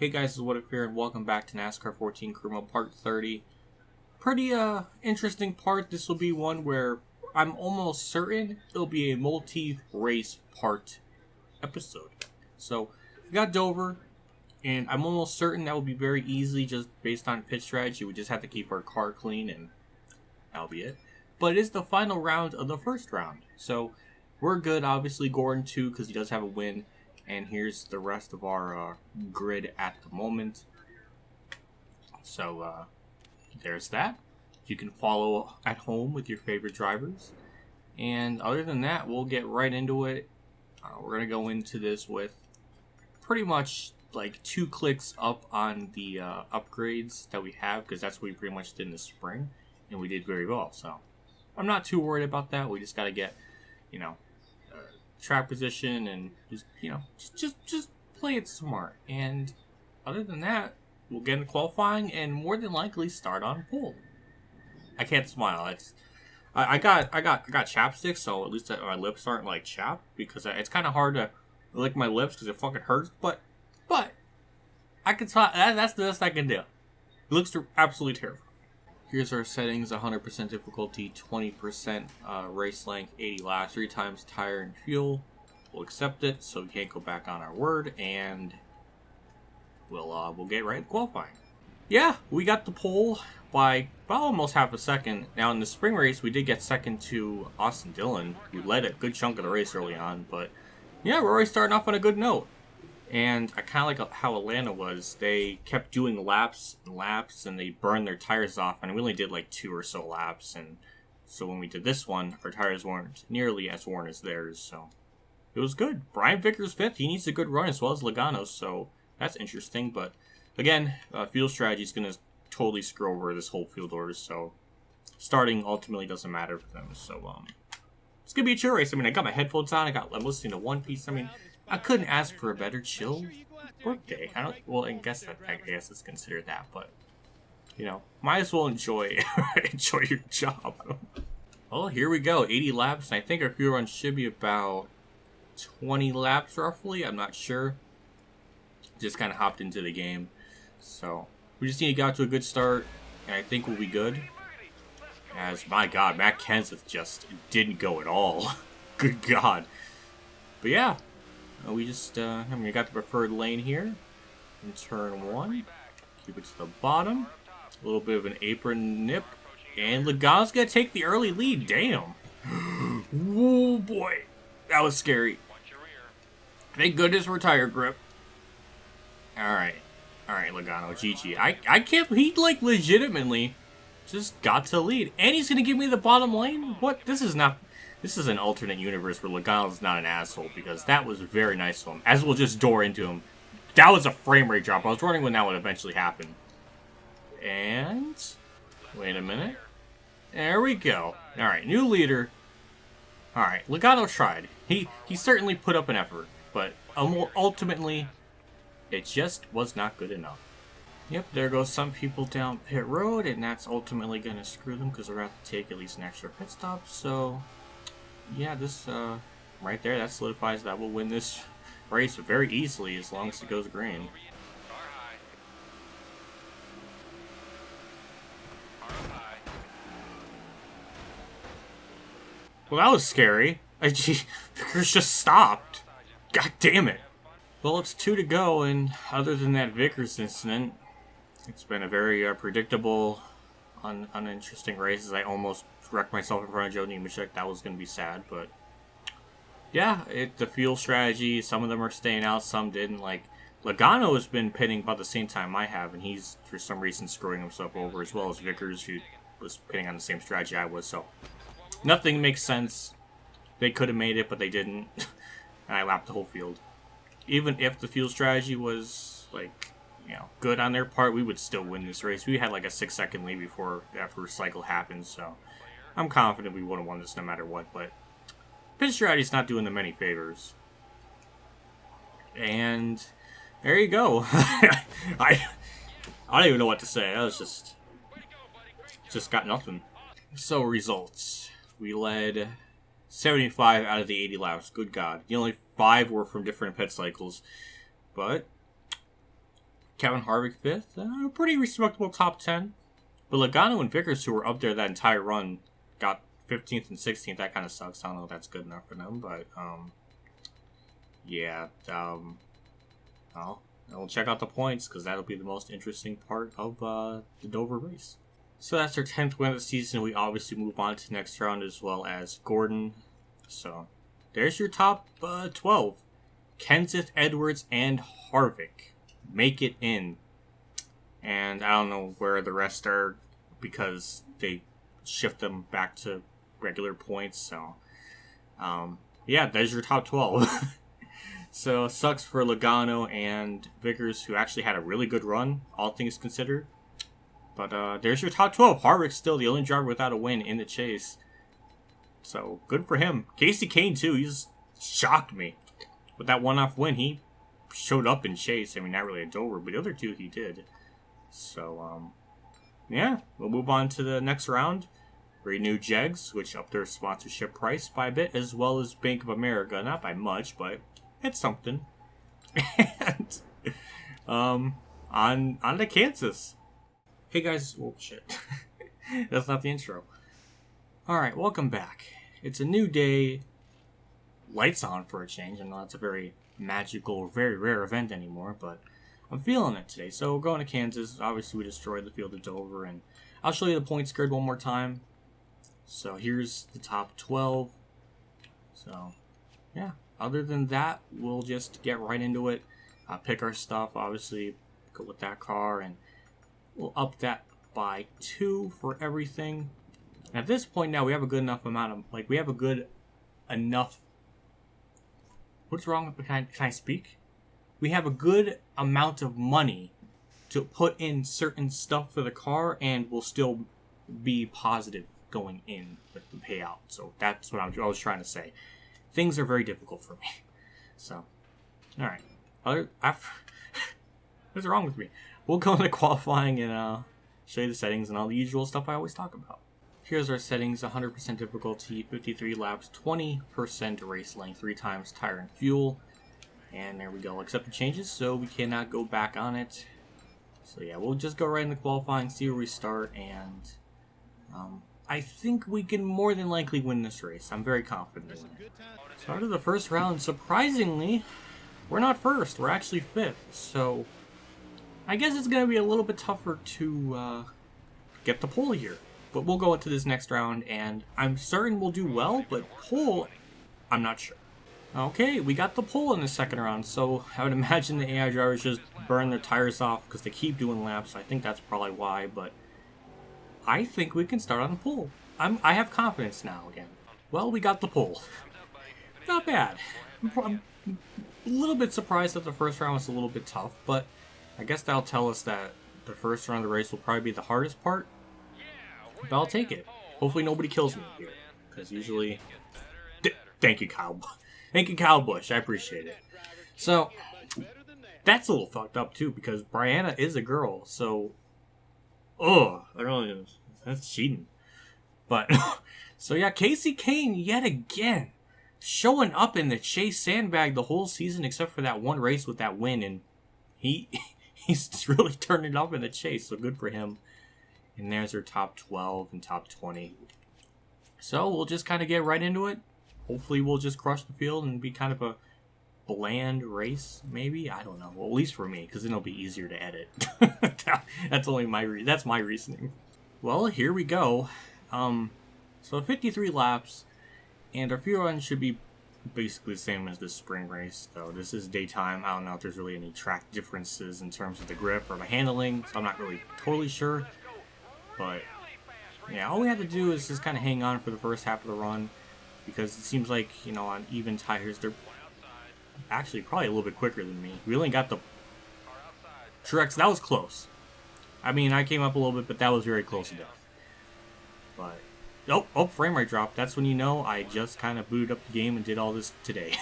Hey guys, this is WhatiFRacing and welcome back to NASCAR 14 Career Mode Part 30. Pretty interesting part. This will be one where I'm almost certain it'll be a multi-race part episode. So, we got Dover, and I'm almost certain that will be very easy just based on pit strategy. We just have to keep our car clean and that'll be it. But it is the final round of the first round. So, we're good, obviously. Gordon too, because he does have a win. And here's the rest of our grid at the moment. So, there's that. You can follow at home with your favorite drivers. And other than that, we'll get right into it. We're going to go into this with pretty much like 2 clicks up on the upgrades that we have. Because that's what we pretty much did in the spring. And we did very well. So, I'm not too worried about that. We just got to get, track position and just play it smart. And other than that, we'll get into qualifying and more than likely start on pole. I can't smile. I got chapstick, so at least my lips aren't like chapped, because it's kind of hard to lick my lips because it fucking hurts. But I can talk. That's the best I can do. It looks absolutely terrible. Here's our settings: 100% difficulty, 20% race length, 80 laps, 3 times tire and fuel. We'll accept it, so we can't go back on our word, and we'll get right into qualifying. Yeah, we got the pole by almost half a second. Now in the spring race, we did get second to Austin Dillon, who led a good chunk of the race early on. But yeah, we're already starting off on a good note. And I kind of like how Atlanta was. They kept doing laps and laps, and they burned their tires off. And we only did like 2 or so laps. And so when we did this one, our tires weren't nearly as worn as theirs. So it was good. Brian Vickers 5th. He needs a good run as well as Logano. So that's interesting. But again, field strategy is going to totally screw over this whole field order. So starting ultimately doesn't matter for them. So it's going to be a chill race. I mean, I got my headphones on. I'm listening to One Piece. I mean, I couldn't ask for a better chill workday. I guess it's considered that, but might as well enjoy your job. Well, here we go. 80 laps. And I think our fuel run should be about 20 laps roughly. I'm not sure. Just kind of hopped into the game, so we just need to get out to a good start, and I think we'll be good. As my God, Mack just didn't go at all. Good God. But yeah. We just, we got the preferred lane here in turn 1. Keep it to the bottom. A little bit of an apron nip. And Logano's going to take the early lead. Damn. Whoa, boy. That was scary. Thank goodness for tire grip. Alright. Alright, Logano. GG. I can't, he like legitimately just got to lead. And he's going to give me the bottom lane? What? This is an alternate universe where Logano's not an asshole, because that was very nice of him. As we'll just door into him. That was a frame rate drop. I was wondering when that would eventually happen. And wait a minute. There we go. Alright, new leader. Alright, Logano tried. He certainly put up an effort, but ultimately, it just was not good enough. Yep, there goes some people down pit road, and that's ultimately going to screw them, because they're going to have to take at least an extra pit stop, so yeah, this right there, that solidifies that we'll win this race very easily as long as it goes green. Well, that was scary. Vickers just stopped. God damn it. Well, it's 2 to go, and other than that Vickers incident, it's been a very predictable, uninteresting race. As I almost wrecked myself in front of Joe Nemechek. That was going to be sad, but yeah, the fuel strategy, some of them are staying out, some didn't. Like, Logano has been pitting about the same time I have, and he's, for some reason, screwing himself over, as well as Vickers, who was pitting on the same strategy I was, so nothing makes sense. They could have made it, but they didn't, and I lapped the whole field. Even if the fuel strategy was, like, good on their part, we would still win this race. We had like a 6-second lead before that first cycle happened, so I'm confident we would have won this no matter what, but pit strategy's not doing them any favors. And there you go. I don't even know what to say. I was just got nothing. So results. We led 75 out of the 80 laps. Good God. The only 5 were from different pit cycles. But Kevin Harvick 5th. A pretty respectable top 10. But Logano and Vickers, who were up there that entire run, got 15th and 16th. That kind of sucks. I don't know if that's good enough for them. But, yeah. Well, we'll check out the points because that'll be the most interesting part of the Dover race. So that's our 10th win of the season. We obviously move on to the next round as well as Gordon. So there's your top 12. Kenseth, Edwards, and Harvick make it in. And I don't know where the rest are because they shift them back to regular points. So, yeah, there's your top 12. So, sucks for Logano and Vickers, who actually had a really good run, all things considered. But there's your top 12. Harvick's still the only driver without a win in the chase. So, good for him. Casey Kane, too. He's shocked me. With that one-off win, he showed up in chase. I mean, not really at Dover, but the other two he did. So, yeah. We'll move on to the next round. Renew Jegs, which upped their sponsorship price by a bit, as well as Bank of America. Not by much, but it's something. And, on to Kansas. Hey guys, oh shit. That's not the intro. Alright, welcome back. It's a new day. Lights on for a change. I know that's a very magical, very rare event anymore, but I'm feeling it today. So we're going to Kansas. Obviously we destroyed the field at Dover, and I'll show you the points grid one more time. So here's the top 12. So, yeah. Other than that, we'll just get right into it. Pick our stuff, obviously, go with that car, and we'll up that by 2 for everything. And at this point now, we have a good enough amount of, we have a good enough, what's wrong? Can I speak? We have a good amount of money to put in certain stuff for the car, and we'll still be positive going in with the payout. So that's what I was trying to say. Things are very difficult for me. So, alright. What's wrong with me? We'll go into qualifying and show you the settings and all the usual stuff I always talk about. Here's our settings: 100% difficulty, 53 laps, 20% race length, 3 times tire and fuel. And there we go. Accept the changes, so we cannot go back on it. So yeah, we'll just go right into qualifying, see where we start, and I think we can more than likely win this race. I'm very confident in it. Start of the first round, surprisingly, we're not first. We're actually 5th. So I guess it's going to be a little bit tougher to get the pole here. But we'll go into this next round, and I'm certain we'll do well, but pole, I'm not sure. Okay, we got the pole in the second round, so I would imagine the AI drivers just burn their tires off because they keep doing laps. I think that's probably why, but I think we can start on the pole. I have confidence now again. Well, we got the pole. Not bad. I'm a little bit surprised that the first round was a little bit tough, but I guess that'll tell us that the first round of the race will probably be the hardest part. But I'll take it. Hopefully nobody kills me here, because usually... Thank you, Kyle. Thank you, Kyle Busch. I appreciate it. So, that's a little fucked up, too, because Brianna is a girl, so... Oh, that's cheating. But, so yeah, Casey Kane, yet again, showing up in the chase sandbag the whole season, except for that one race with that win, and he's really turned it up in the chase, so good for him. And there's our top 12 and top 20. So we'll just kind of get right into it. Hopefully we'll just crush the field and be kind of a bland race, maybe? I don't know. Well, at least for me, because then it'll be easier to edit. That's only that's my reasoning. Well, here we go. So 53 laps, and our fuel run should be basically the same as this spring race, though this is daytime. I don't know if there's really any track differences in terms of the grip or the handling, so I'm not really totally sure. But yeah, all we have to do is just kind of hang on for the first half of the run, because it seems like, you know, on even tires, they're actually probably a little bit quicker than me. We only got the Truex. That was close. I mean, I came up a little bit, but that was very close to death. But oh, frame rate drop. That's when you know I just kind of booted up the game and did all this today,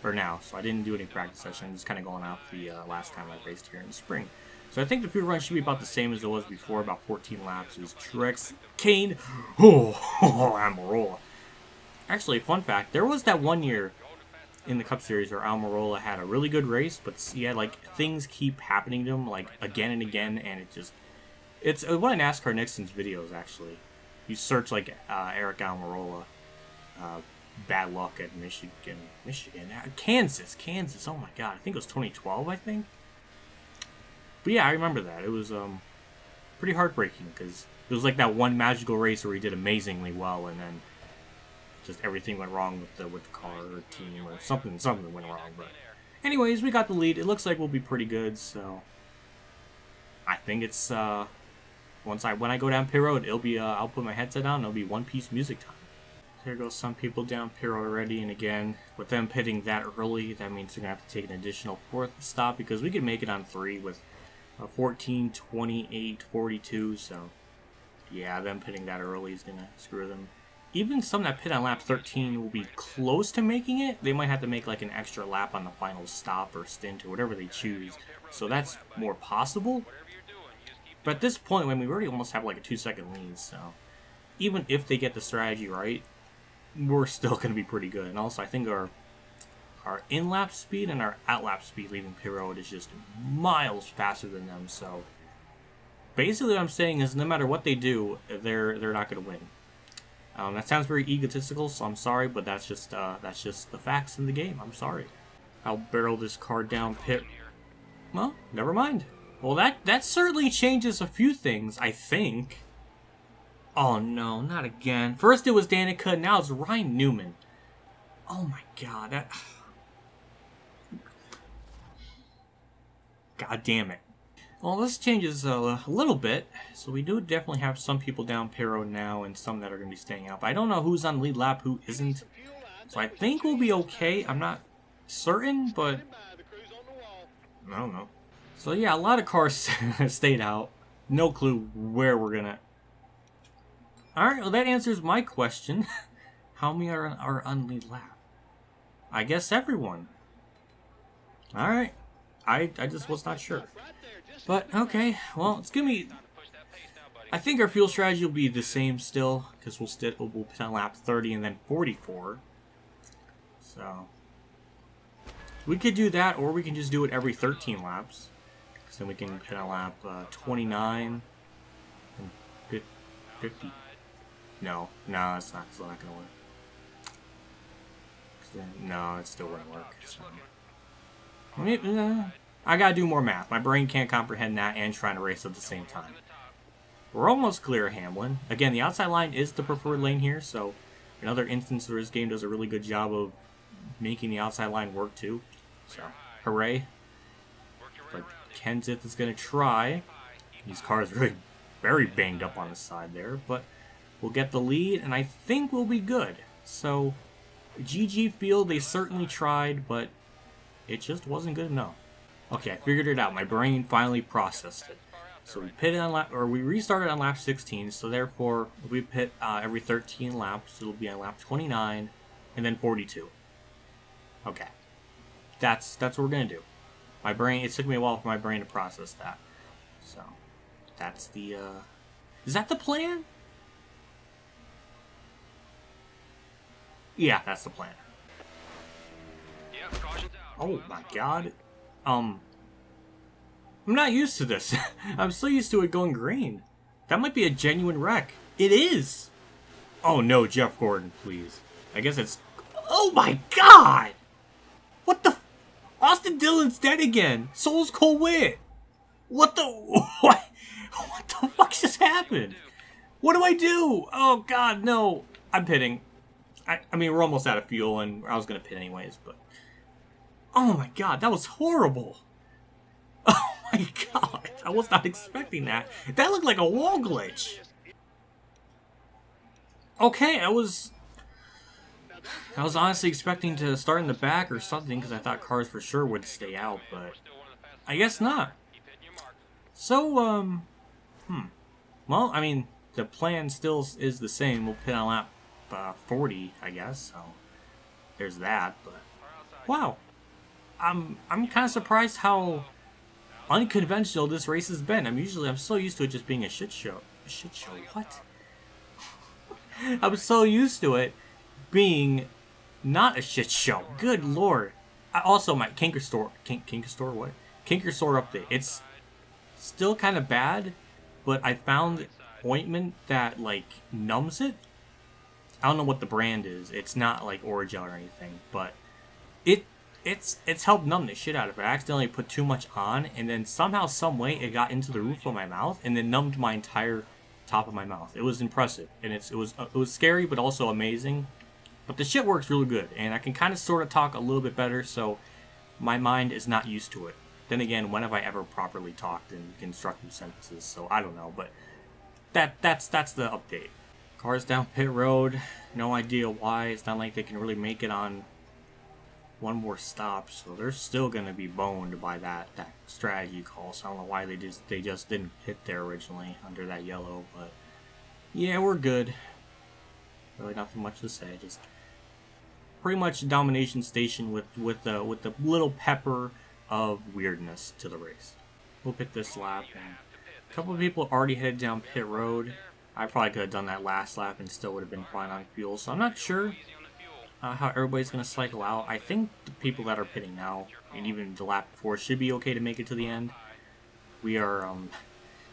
or now. So I didn't do any practice session. Just kind of going off the last time I raced here in the spring. So I think the fuel run should be about the same as it was before, about 14 laps. It was Truex, Kane. Oh, I'm rolling. Actually, fun fact, there was that one year in the Cup Series where Almirola had a really good race, but yeah, like things keep happening to him like again and again, and it's one of NASCAR Nixon's videos actually. You search like Eric Almirola, bad luck at Kansas. Oh my God, I think it was 2012. I think. But yeah, I remember that. It was pretty heartbreaking because it was like that one magical race where he did amazingly well, and then just everything went wrong with the car or team or something went wrong. But anyways, we got the lead. It looks like we'll be pretty good. So I think it's when I go down pit road, it'll be I'll put my headset on. It'll be One Piece music time. Here goes some people down pit road already, and again, with them pitting that early, that means they're gonna have to take an additional 4th stop because we could make it on 3 with 14, 28, 42. So yeah, them pitting that early is gonna screw them. Even some that pit on lap 13 will be close to making it. They might have to make like an extra lap on the final stop or stint or whatever they choose. So that's more possible. But at this point, when we already almost have like a 2-second lead, so even if they get the strategy right, we're still going to be pretty good. And also, I think our in-lap speed and our out-lap speed leaving pit road is just miles faster than them. So basically what I'm saying is no matter what they do, they're not going to win. That sounds very egotistical, so I'm sorry, but that's just the facts in the game. I'm sorry. I'll barrel this car down pit. Well, never mind. Well, that certainly changes a few things, I think. Oh no, not again. First it was Danica, now it's Ryan Newman. Oh my God, that... God damn it. Well, this changes a little bit. So we do definitely have some people down pit road now and some that are going to be staying out. But I don't know who's on lead lap, who isn't. So I think we'll be okay. I'm not certain, but I don't know. So yeah, a lot of cars stayed out. No clue where we're going to... Alright, well that answers my question. How many are on lead lap? I guess everyone. Alright. I just was not sure. But, okay, well, it's going to be... I think our fuel strategy will be the same still, because we'll pit on lap 30 and then 44. So, we could do that, or we can just do it every 13 laps. Because then we can pit on lap 29 and 50. No, it's not going to work. No, it still wouldn't work. So. I gotta do more math. My brain can't comprehend that and trying to race at the same time. We're almost clear of Hamlin. Again, the outside line is the preferred lane here, so another instance where this game does a really good job of making the outside line work too. So, hooray. But Kenseth is going to try. These cars are really very banged up on the side there, but we'll get the lead, and I think we'll be good. So, GG Field, they certainly tried, but it just wasn't good enough. Okay, I figured it out. My brain finally processed it. So we restarted on lap 16. So therefore, if we pit every 13 laps, it'll be on lap 29 and then 42. Okay, that's what we're gonna do. My brain. It took me a while for my brain to process that. So that's the. Is that the plan? Yeah, that's the plan. Oh my God. I'm not used to this. I'm so used to it going green. That might be a genuine wreck. It is! Oh no, Jeff Gordon, please. I guess it's... Oh my God! What the... Austin Dillon's dead again. So's Colwitt. What the... What the fuck just happened? What do I do? Oh God, no. I'm pitting. I mean, we're almost out of fuel, and I was gonna pit anyways, but... Oh my God, that was horrible. Oh my God, I was not expecting that. That looked like a wall glitch. Okay, I was honestly expecting to start in the back or something because I thought cars for sure would stay out, but I guess not. So, well, I mean, the plan still is the same. We'll pit on lap 40, I guess, so there's that, but wow. I'm kind of surprised how unconventional this race has been. I'm so used to it just being a shit show. A shit show? What? I'm so used to it being Not a shit show. Good lord. Also, my Kinker Store... Kinker Store? What? Kinker Store update. It's still kind of bad, but I found ointment that, like, numbs it. I don't know what the brand is. It's not, like, Origel or anything, but it's helped numb the shit out of it. I accidentally put too much on, and then somehow, some way, it got into the roof of my mouth, and then numbed my entire top of my mouth. It was impressive, and it was scary, but also amazing. But the shit works really good, and I can kind of sort of talk a little bit better, so my mind is not used to it. Then again, when have I ever properly talked in constructive sentences? So I don't know, but that's the update. Cars down pit road, no idea why. It's not like they can really make it on one more stop, so they're still gonna be boned by that strategy call. So I don't know why they just didn't hit there originally under that yellow, but yeah, we're good. Really nothing much to say. Just pretty much a domination station with the little pepper of weirdness to the race. We'll pick this lap, and a couple of people already headed down pit road. I probably could have done that last lap and still would have been fine on fuel, so I'm not sure how everybody's going to cycle out. I think the people that are pitting now, and even the lap before, should be okay to make it to the end. We are,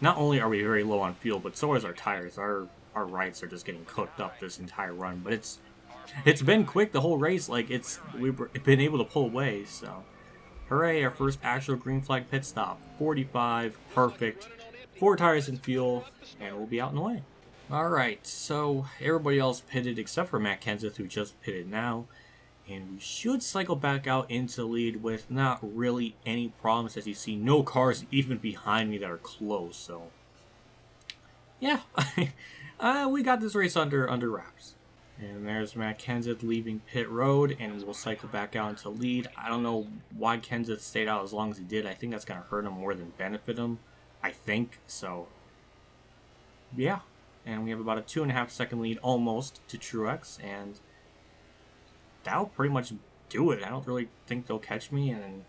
not only are we very low on fuel, but so is our tires. Our rights are just getting cooked up this entire run, but it's been quick the whole race. Like, we've been able to pull away, so hooray, our first actual green flag pit stop. 45, perfect, 4 tires and fuel, and we'll be out and away. Alright, so everybody else pitted except for Mack, who just pitted now, and we should cycle back out into the lead with not really any problems. As you see, no cars even behind me that are close, so yeah, we got this race under wraps. And there's Matt Kenseth leaving pit road, and we'll cycle back out into lead. I don't know why Kenseth stayed out as long as he did. I think that's going to hurt him more than benefit him. I think. So, yeah. And we have about a 2.5 second lead almost to Truex, and that'll pretty much do it. I don't really think they'll catch me, and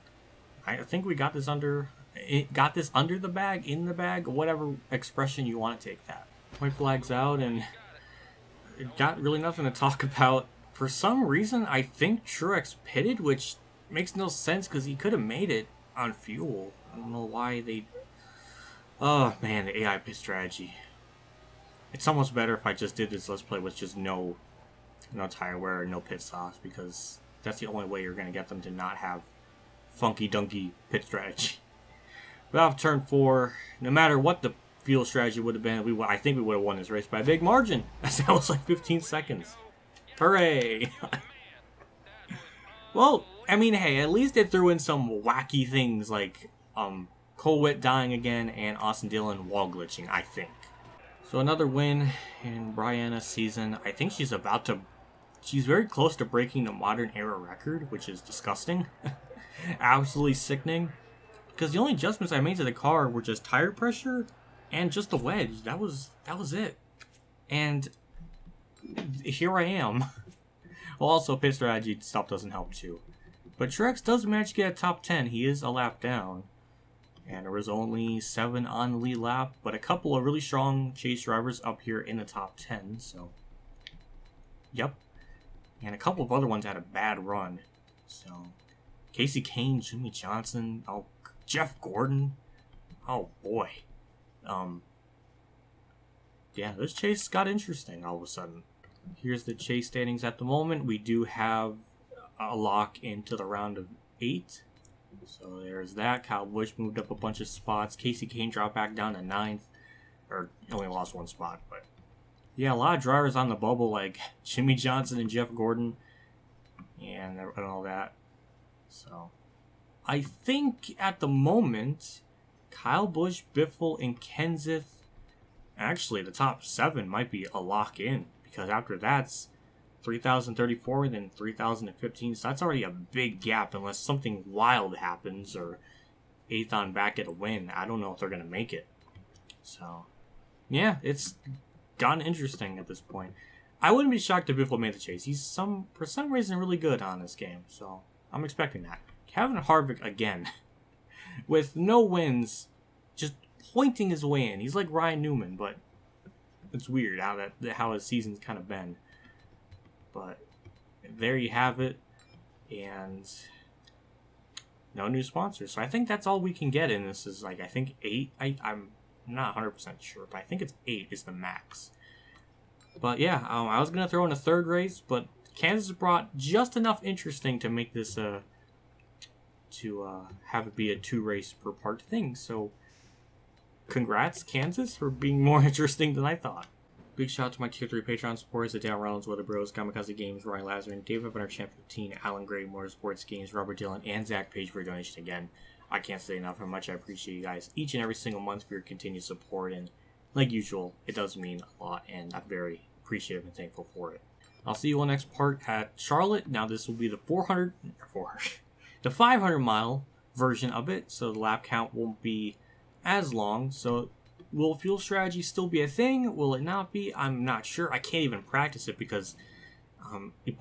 I think we got this under the bag, in the bag, whatever expression you want to take that. Point flag's out, and got really nothing to talk about. For some reason, I think Truex pitted, which makes no sense because he could have made it on fuel. I don't know why they... Oh man, the AI pit strategy. It's almost better if I just did this Let's Play with just no tire wear, no pit stops, because that's the only way you're going to get them to not have funky dunky pit strategy. But off turn 4, no matter what the fuel strategy would have been, I think we would have won this race by a big margin. That was like 15 seconds. Hooray! Well, I mean, hey, at least they threw in some wacky things like Cole Witt dying again and Austin Dillon wall glitching, I think. So another win in Brianna's season. I think she's very close to breaking the modern era record, which is disgusting. Absolutely sickening. Because the only adjustments I made to the car were just tire pressure and just the wedge. That was it. And here I am. Well, also pit strategy stuff doesn't help too. But Truex does manage to get a top 10. He is a lap down. And there was only 7 on the lead lap, but a couple of really strong chase drivers up here in the top 10, so yep. And a couple of other ones had a bad run. So Casey Kane, Jimmy Johnson, Jeff Gordon. Oh boy. Yeah, this chase got interesting all of a sudden. Here's the chase standings at the moment. We do have a lock into the round of 8. So there's that. Kyle Busch moved up a bunch of spots. Casey Kane dropped back down to 9th. Or only lost 1 spot, but yeah, a lot of drivers on the bubble like Jimmy Johnson and Jeff Gordon and all that. So I think at the moment Kyle Busch, Biffle, and Kenseth, actually the top 7 might be a lock in, because after that's 3,034 and then 3,015, so that's already a big gap unless something wild happens or 8th on back at a win. I don't know if they're going to make it. So, yeah, it's gotten interesting at this point. I wouldn't be shocked if Biffle made the chase. He's for some reason really good on this game, so I'm expecting that. Kevin Harvick again, with no wins, just pointing his way in. He's like Ryan Newman, but it's weird how his season's kind of been. But there you have it. And no new sponsors. So I think that's all we can get in this is like, I think 8. I'm not 100% sure, but I think it's 8 is the max. But yeah, I was going to throw in a third race, but Kansas brought just enough interesting to make this have it be a 2 race per part thing. So congrats, Kansas, for being more interesting than I thought. Big shout out to my Tier 3 Patreon supporters at Dan Reynolds, Weather Bros, KamikazeGames, Ronnie Lazzarine, David Venner, Champ 15, Alan Gray, MotorsportsGames, Robert Dillon, and Zach Page for your donation again. I can't say enough how much I appreciate you guys each and every single month for your continued support, and like usual, it does mean a lot, and I'm very appreciative and thankful for it. I'll see you on the next part at Charlotte. Now this will be the 500 mile version of it, so the lap count won't be as long. So will fuel strategy still be a thing? Will it not be? I'm not sure. I can't even practice it because they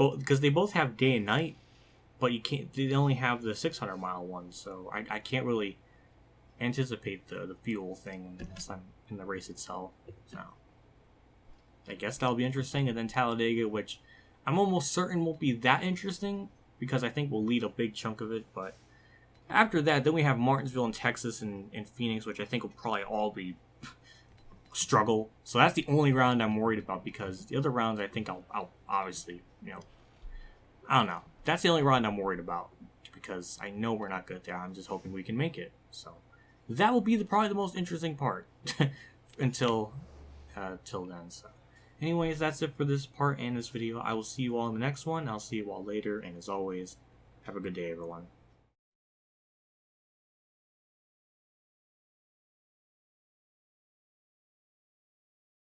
both have day and night, but you can't. They only have the 600 mile one, so I can't really anticipate the fuel thing unless I'm in the race itself. So I guess that'll be interesting. And then Talladega, which I'm almost certain won't be that interesting because I think we'll lead a big chunk of it. But after that, then we have Martinsville in Texas and Phoenix, which I think will probably all be struggle. So that's the only round I'm worried about because the other rounds I think I'll obviously, I don't know. That's the only round I'm worried about because I know we're not good there. I'm just hoping we can make it. So that will be probably the most interesting part until then. So anyways, that's it for this part and this video. I will see you all in the next one. I'll see you all later. And as always, have a good day, everyone.